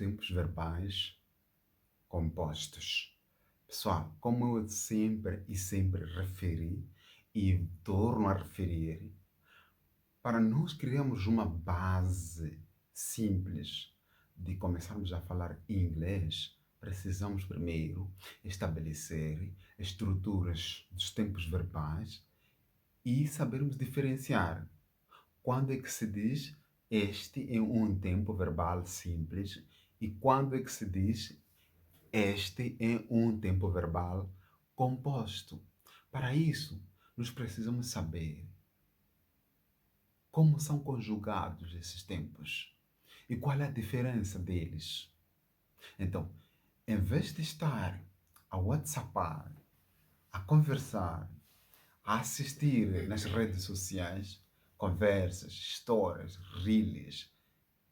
tempos verbais compostos. Pessoal, como eu sempre referi e torno a referir, para nós criarmos uma base simples de começarmos a falar inglês, precisamos primeiro estabelecer estruturas dos tempos verbais e sabermos diferenciar quando é que se diz este é um tempo verbal simples e quando é que se diz este é um tempo verbal composto. Para isso, nós precisamos saber como são conjugados esses tempos e qual é a diferença deles. Então, em vez de estar a WhatsAppar, a conversar, a assistir nas redes sociais, conversas, histórias, reels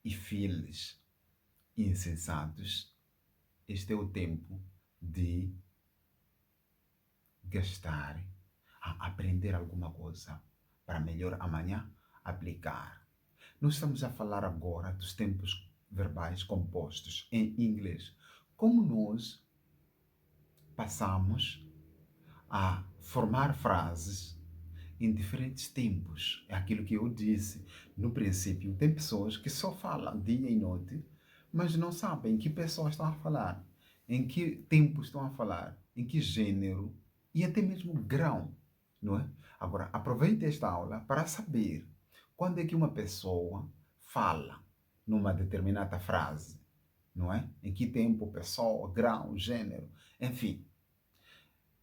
e feels insensatos, este é o tempo de gastar a aprender alguma coisa para melhor amanhã aplicar. Nós estamos a falar agora dos tempos verbais compostos em inglês. Como nós passamos a formar frases em diferentes tempos. É aquilo que eu disse no princípio. Tem pessoas que só falam dia e noite, mas não sabem que pessoas estão a falar, em que tempo estão a falar, em que gênero e até mesmo grau, não é? Agora, aproveite esta aula para saber quando é que uma pessoa fala numa determinada frase, não é? Em que tempo, pessoa, grau, gênero, enfim.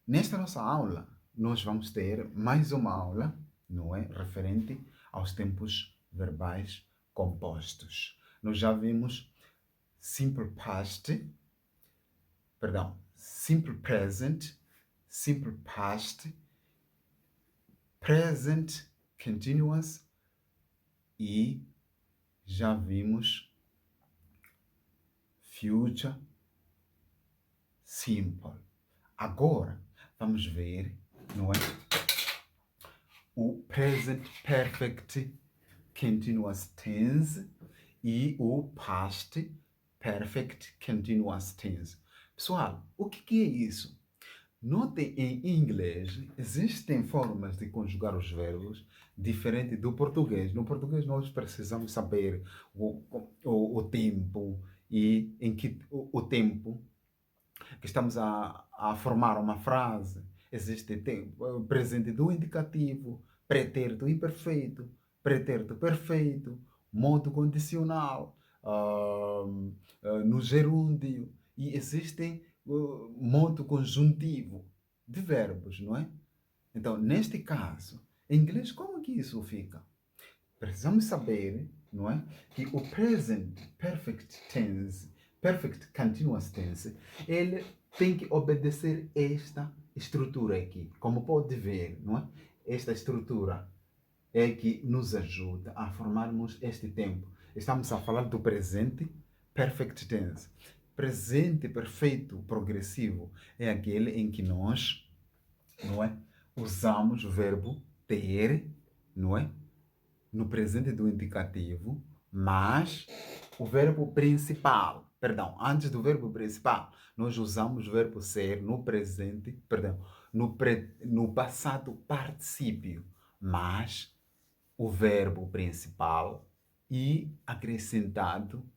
Nesta nossa aula, nós vamos ter mais uma aula, não é? Referente aos tempos verbais compostos. Nós já vimos simple past, simple present, simple past, present continuous e já vimos future simple. Agora, vamos ver, não é? O present perfect continuous tense e o past perfect continuous tense. Pessoal, o que é isso? Notem, em inglês existem formas de conjugar os verbos diferente do português. No português nós precisamos saber o tempo e em que o tempo que estamos a formar uma frase. Existe tempo, presente do indicativo, pretérito imperfeito, pretérito perfeito, modo condicional, no gerúndio, e existem modo conjuntivo de verbos, não é? Então, neste caso, em inglês, como que isso fica? Precisamos saber, não é, que o present perfect tense, perfect continuous tense, ele tem que obedecer esta estrutura aqui. Como pode ver, não é? Esta estrutura é que nos ajuda a formarmos este tempo. Estamos a falar do presente perfect tense. Presente perfeito progressivo é aquele em que nós, não é, usamos o verbo ter, não é, no presente do indicativo, mas o verbo principal, antes do verbo principal, nós usamos o verbo ser no presente, no passado particípio, mas o verbo principal e acrescentado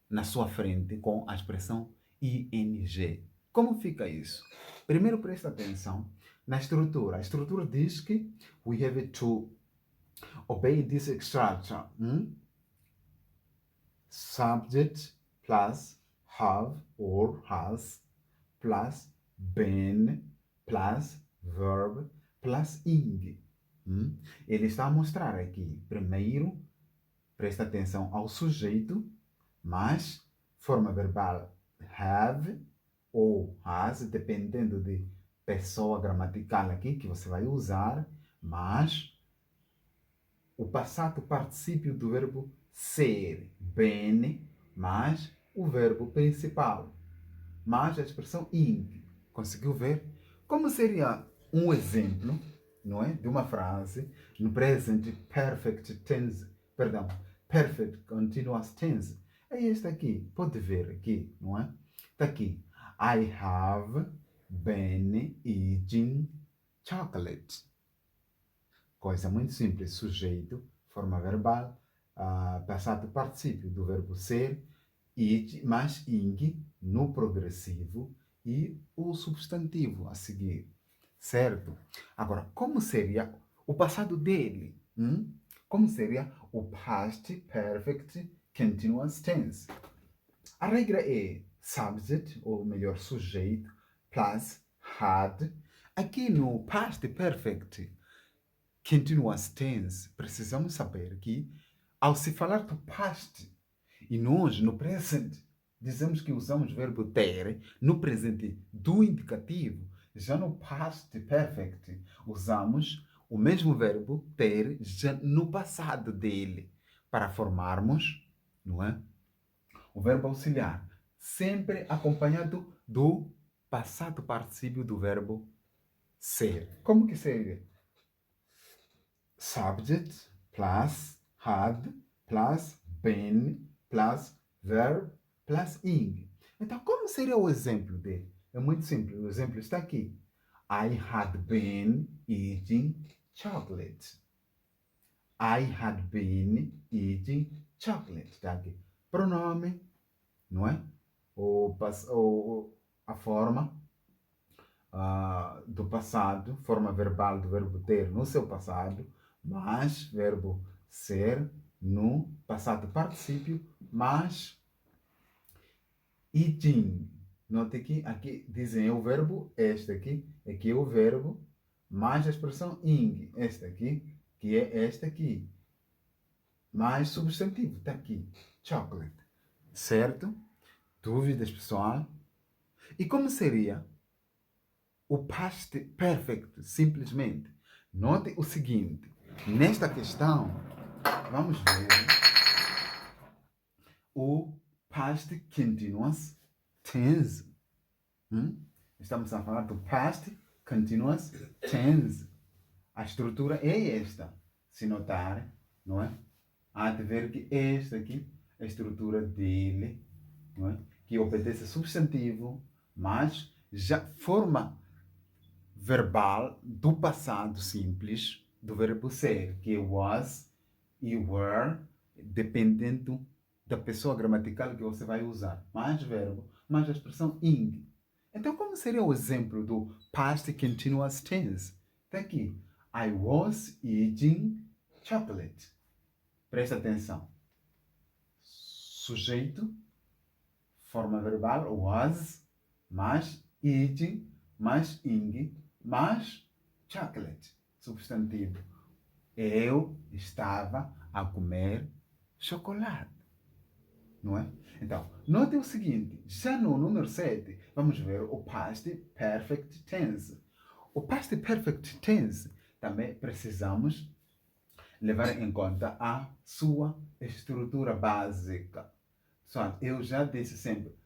na sua frente com a expressão ing. Como fica isso? Primeiro presta atenção na estrutura. A estrutura diz que we have to obey this structure. Subject plus have or has plus been plus verb plus ing. Ele está a mostrar aqui, primeiro, presta atenção ao sujeito, mas forma verbal have ou has, dependendo de pessoa gramatical aqui que você vai usar, mas o passado particípio do verbo ser, bene, mais o verbo principal, mais a expressão ing. Conseguiu ver? Como seria um exemplo, não é, de uma frase no present perfect tense, perfect continuous tense? É este aqui. Pode ver aqui, não é? Está aqui. I have been eating chocolate. Coisa muito simples. Sujeito, forma verbal, passado particípio do verbo ser, it mais ing no progressivo e o substantivo a seguir. Certo? Agora, como seria o passado dele? Como seria o past perfect continuous tense? A regra é subject, ou melhor, sujeito, plus had. Aqui no past perfect continuous tense, precisamos saber que, ao se falar do past, e nós, no present, dizemos que usamos o verbo ter no presente do indicativo, já no past perfect, usamos o mesmo verbo ter já no passado dele, para formarmos, não é? O verbo auxiliar, sempre acompanhado do passado particípio do verbo ser. Como que seria? Subject plus had plus been plus verb plus ing. Então, como seria o exemplo dele? É muito simples. O exemplo está aqui. I had been eating chocolate. I had been eating chocolate. Está aqui. Pronome, não é? A forma do passado, forma verbal do verbo ter no seu passado, mais verbo ser no passado particípio, mais eating. Note que aqui dizem o verbo, este aqui é o verbo, mais a expressão ing, este aqui, que é este aqui, mais substantivo, está aqui, chocolate. Certo? Dúvidas, pessoal? E como seria o past perfect, simplesmente? Note o seguinte, nesta questão, vamos ver o past continuous tense. Estamos a falar do past continuous tense. A estrutura é esta. Se notar, não é? Há de ver que esta aqui é a estrutura dele, não é? Que obedece a substantivo, mas já forma verbal do passado simples do verbo ser, que é was e were, dependendo da pessoa gramatical que você vai usar. Mais verbo, mais a expressão ing. Então, como seria o exemplo do past continuous tense? Está aqui. I was eating chocolate. Presta atenção. Sujeito, forma verbal, was, mais eating, mais ing, mais chocolate, substantivo. Eu estava a comer chocolate. Não é? Então, note o seguinte, já no número 7, vamos ver o past perfect tense. O past perfect tense também precisamos levar em conta a sua estrutura básica. Só, eu já disse sempre,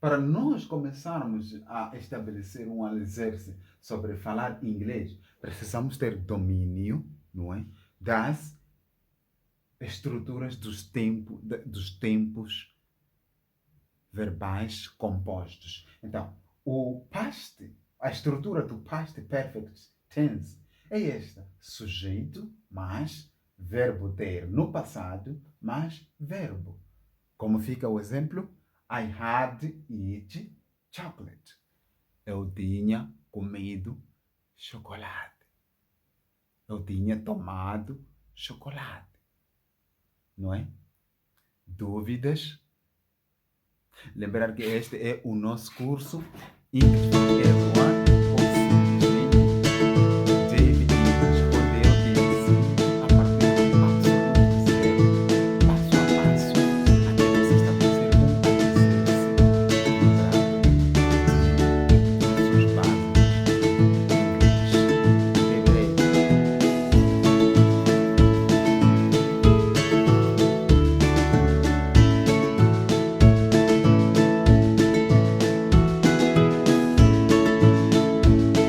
para nós começarmos a estabelecer um alicerce sobre falar inglês, precisamos ter domínio, não é? Das estruturas dos tempos verbais compostos. Então, a estrutura do past perfect tense é esta: sujeito mais verbo ter no passado mais verbo. Como fica o exemplo? I had eaten chocolate. Eu tinha comido chocolate. Eu tinha tomado chocolate. Não é? Dúvidas? Lembrar que este é o nosso curso Inglês